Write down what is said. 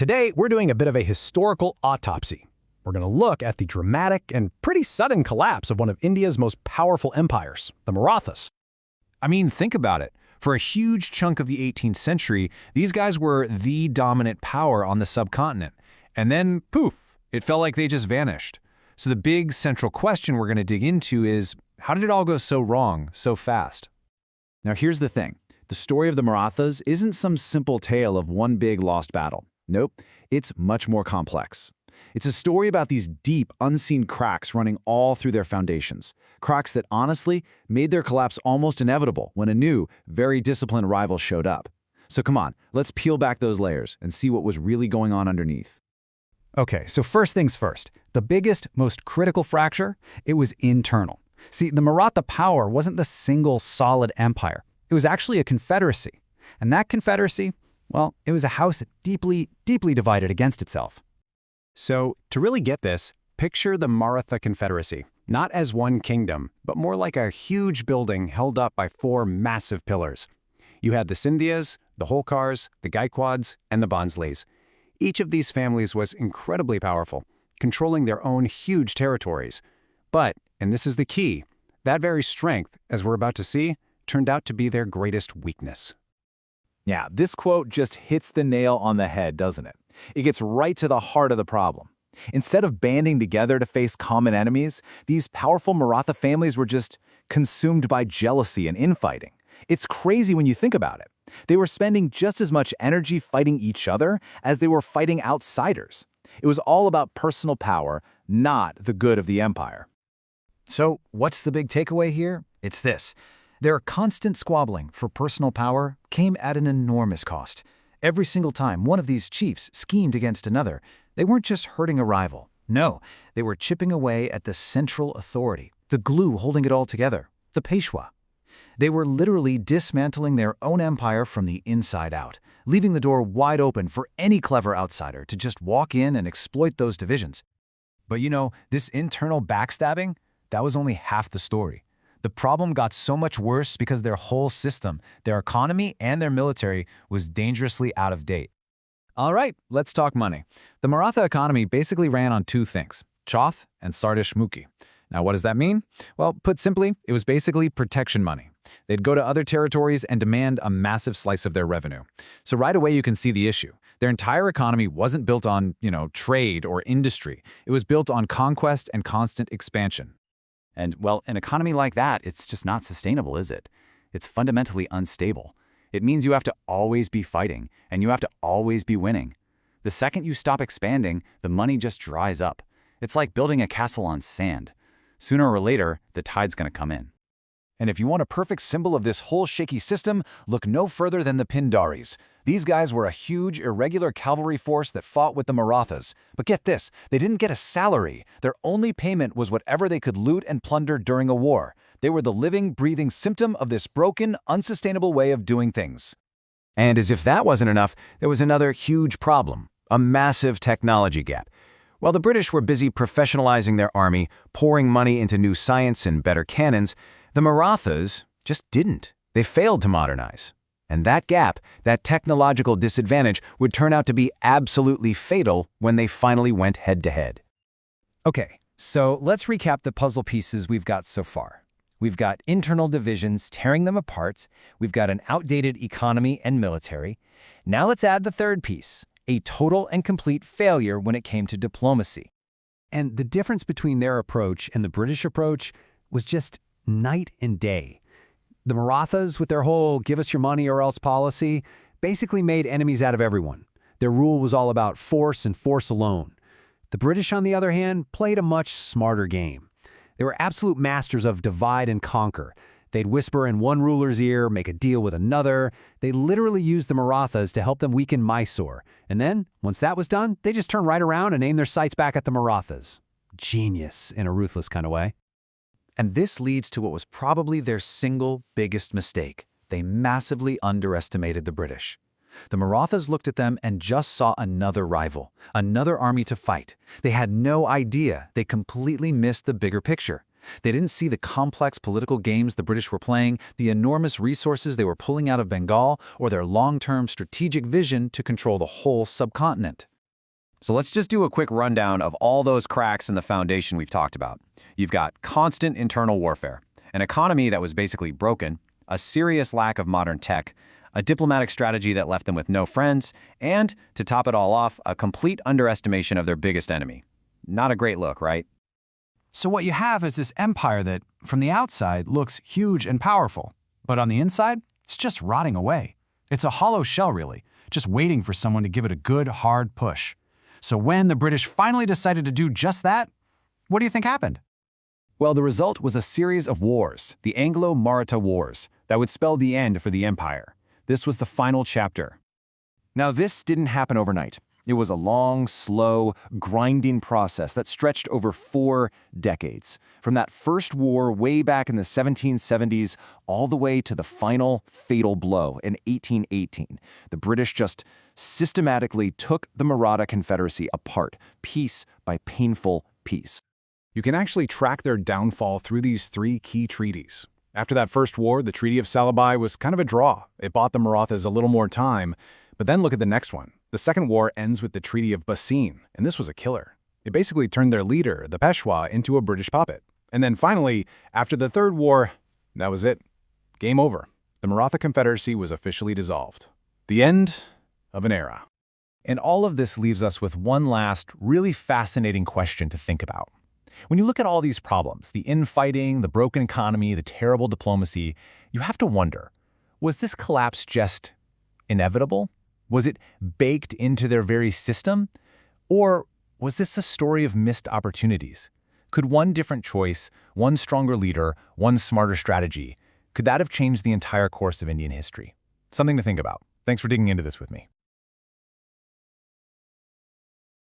Today, we're doing a bit of a historical autopsy. We're going to look at the dramatic and pretty sudden collapse of one of India's most powerful empires, the Marathas. I mean, think about it. For a huge chunk of the 18th century, these guys were the dominant power on the subcontinent. And then, poof, it felt like they just vanished. So the big central question we're going to dig into is, how did it all go so wrong so fast? Now here's the thing. The story of the Marathas isn't some simple tale of one big lost battle. Nope, it's much more complex. It's a story about these deep, unseen cracks running all through their foundations. Cracks that honestly made their collapse almost inevitable when a new, very disciplined rival showed up. So come on, let's peel back those layers and see what was really going on underneath. Okay, so first things first. The biggest, most critical fracture, it was internal. See, the Maratha power wasn't the single solid empire. It was actually a confederacy. And that confederacy, well, it was a house deeply, deeply divided against itself. So, to really get this, picture the Maratha Confederacy, not as one kingdom, but more like a huge building held up by four massive pillars. You had the Scindias, the Holkars, the Gaikwads, and the Bhonsles. Each of these families was incredibly powerful, controlling their own huge territories. But, and this is the key, that very strength, as we're about to see, turned out to be their greatest weakness. Yeah, this quote just hits the nail on the head, doesn't it? It gets right to the heart of the problem. Instead of banding together to face common enemies, these powerful Maratha families were just consumed by jealousy and infighting. It's crazy when you think about it. They were spending just as much energy fighting each other as they were fighting outsiders. It was all about personal power, not the good of the empire. So, what's the big takeaway here? It's this. Their constant squabbling for personal power came at an enormous cost. Every single time one of these chiefs schemed against another, they weren't just hurting a rival. No, they were chipping away at the central authority, the glue holding it all together, the Peshwa. They were literally dismantling their own empire from the inside out, leaving the door wide open for any clever outsider to just walk in and exploit those divisions. But you know, this internal backstabbing, that was only half the story. The problem got so much worse because their whole system, their economy and their military was dangerously out of date. All right, let's talk money. The Maratha economy basically ran on two things, Chauth and Sardish Mukhi. Now, what does that mean? Well, put simply, it was basically protection money. They'd go to other territories and demand a massive slice of their revenue. So right away you can see the issue. Their entire economy wasn't built on, trade or industry. It was built on conquest and constant expansion. And, well, an economy like that, it's just not sustainable, is it? It's fundamentally unstable. It means you have to always be fighting, and you have to always be winning. The second you stop expanding, the money just dries up. It's like building a castle on sand. Sooner or later, the tide's going to come in. And if you want a perfect symbol of this whole shaky system, look no further than the Pindaris. These guys were a huge, irregular cavalry force that fought with the Marathas. But get this, they didn't get a salary. Their only payment was whatever they could loot and plunder during a war. They were the living, breathing symptom of this broken, unsustainable way of doing things. And as if that wasn't enough, there was another huge problem, a massive technology gap. While the British were busy professionalizing their army, pouring money into new science and better cannons, the Marathas just didn't. They failed to modernize. And that gap, that technological disadvantage, would turn out to be absolutely fatal when they finally went head-to-head. Okay, so let's recap the puzzle pieces we've got so far. We've got internal divisions tearing them apart. We've got an outdated economy and military. Now let's add the third piece, a total and complete failure when it came to diplomacy. And the difference between their approach and the British approach was just night and day. The Marathas, with their whole give us your money or else policy, basically made enemies out of everyone. Their rule was all about force and force alone. The British, on the other hand, played a much smarter game. They were absolute masters of divide and conquer. They'd whisper in one ruler's ear, make a deal with another. They literally used the Marathas to help them weaken Mysore. And then, once that was done, they just turned right around and aimed their sights back at the Marathas. Genius, in a ruthless kind of way. And this leads to what was probably their single biggest mistake. They massively underestimated the British. The Marathas looked at them and just saw another rival, another army to fight. They had no idea. They completely missed the bigger picture. They didn't see the complex political games the British were playing, the enormous resources they were pulling out of Bengal, or their long-term strategic vision to control the whole subcontinent. So let's just do a quick rundown of all those cracks in the foundation we've talked about. You've got constant internal warfare, an economy that was basically broken, a serious lack of modern tech, a diplomatic strategy that left them with no friends, and, to top it all off, a complete underestimation of their biggest enemy. Not a great look, right? So what you have is this empire that, from the outside, looks huge and powerful. But on the inside, it's just rotting away. It's a hollow shell, really, just waiting for someone to give it a good, hard push. So when the British finally decided to do just that, what do you think happened? Well, the result was a series of wars, the Anglo-Maratha Wars, that would spell the end for the empire. This was the final chapter. Now, this didn't happen overnight. It was a long, slow, grinding process that stretched over 4 decades. From that first war way back in the 1770s all the way to the final fatal blow in 1818. The British just systematically took the Maratha Confederacy apart, piece by painful piece. You can actually track their downfall through these 3 key treaties. After that first war, the Treaty of Salabai was kind of a draw. It bought the Marathas a little more time, but then look at the next one. The second war ends with the Treaty of Bassein, and this was a killer. It basically turned their leader, the Peshwa, into a British puppet. And then finally, after the third war, that was it. Game over. The Maratha Confederacy was officially dissolved. The end of an era. And all of this leaves us with one last, really fascinating question to think about. When you look at all these problems, the infighting, the broken economy, the terrible diplomacy, you have to wonder, was this collapse just inevitable? Was it baked into their very system? Or was this a story of missed opportunities? Could one different choice, one stronger leader, one smarter strategy, could that have changed the entire course of Indian history? Something to think about. Thanks for digging into this with me.